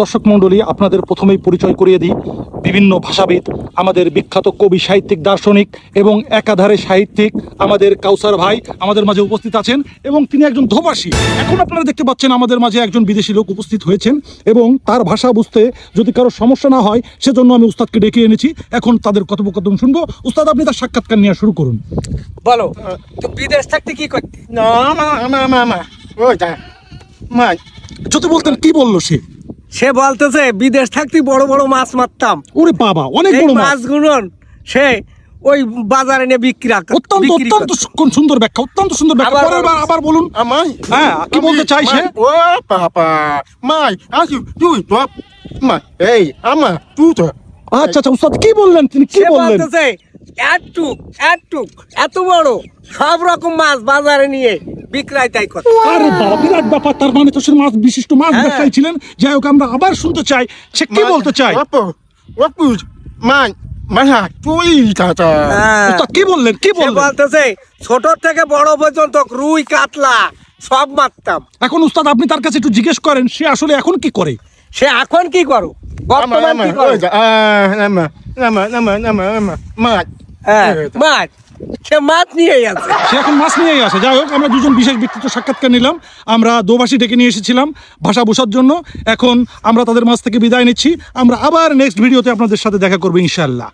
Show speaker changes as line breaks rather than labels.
দর্শক মণ্ডলী, আপনাদের প্রথমেই পরিচয় করিয়ে দিই। বিভিন্ন ভাষাবিদ, আমাদের বিখ্যাত কবি, সাহিত্যিক, দার্শনিক এবং একাধারে সাহিত্যিক আমাদের কাউসার ভাই আমাদের মাঝে উপস্থিত আছেন এবং তিনি একজন ধোভাষী। এখন আপনারা দেখতে পাচ্ছেন আমাদের মাঝে একজন বিদেশি লোক উপস্থিত হয়েছেন এবং তার ভাষা বুঝতে যদি কারো সমস্যা না হয় সেজন্য আমি উস্তাদকে ডেকে এনেছি। এখন তাদের কথোপকথন শুনবো। উস্তাদ, আপনি তার সাক্ষাৎকার নিয়ে শুরু করুন।
বলো, তো বিদেশ থাকতে কি করতে?
যদি বলতেন কি বললো সে?
সে বলতেছে বিদেশ থাকতে বড় বড় মাছ মারতাম।
ওরে বাবা, অনেক বড় মাছ।
মাছগুলো সে ওই বাজারে নিয়ে বিক্রি
অত্যন্ত সুন্দর ব্যাখ্যা, অত্যন্ত সুন্দর ব্যাখ্যা। পরের বার আবার বলুন। হ্যাঁ, কি বলতে চাইছে?
ও বাবা, মাই আসি তুই তো মাই এই আমা তুই তো
আচ্ছা আচ্ছা, উস্তাদ কি বললেন? তিনি কি বললেন?
বলতেছে এত বড় সব রকম মাছ বাজারে নিয়ে বিক্রয় তাই করে।
আরে বাবা, বিরাট ব্যাপার। তার মানে তো সে মাছ বিশিষ্ট মাছ ব্যবসায়ী ছিলেন। যাই হোক, আমরা আবার শুনতে চাই সে কি বলতে চাই।
ওপু মাই মাহা তুই চাচা
উস্তাদ কি বললেন? কি বললেন?
বলতেছে ছোট থেকে বড় পর্যন্ত রুই কাতলা সব মারতাম।
এখন উস্তাদ আপনি তার কাছে একটু জিজ্ঞেস করেন সে আসলে এখন কি করে।
সে এখন কি করো? বর্তমান কি করো? মাছ, সে মাছ নিয়েই আছে।
সে এখন মাছ নিয়েই আসে। যাই হোক, আমরা দুজন বিশেষ ব্যক্তিত্ব সাক্ষাৎকার নিলাম। আমরা দোভাষী ডেকে নিয়ে এসেছিলাম ভাষা বোঝার জন্য। এখন আমরা তাদের মাছ থেকে বিদায় নিচ্ছি। আমরা আবার নেক্সট ভিডিওতে আপনাদের সাথে দেখা করবো ইনশাআল্লাহ।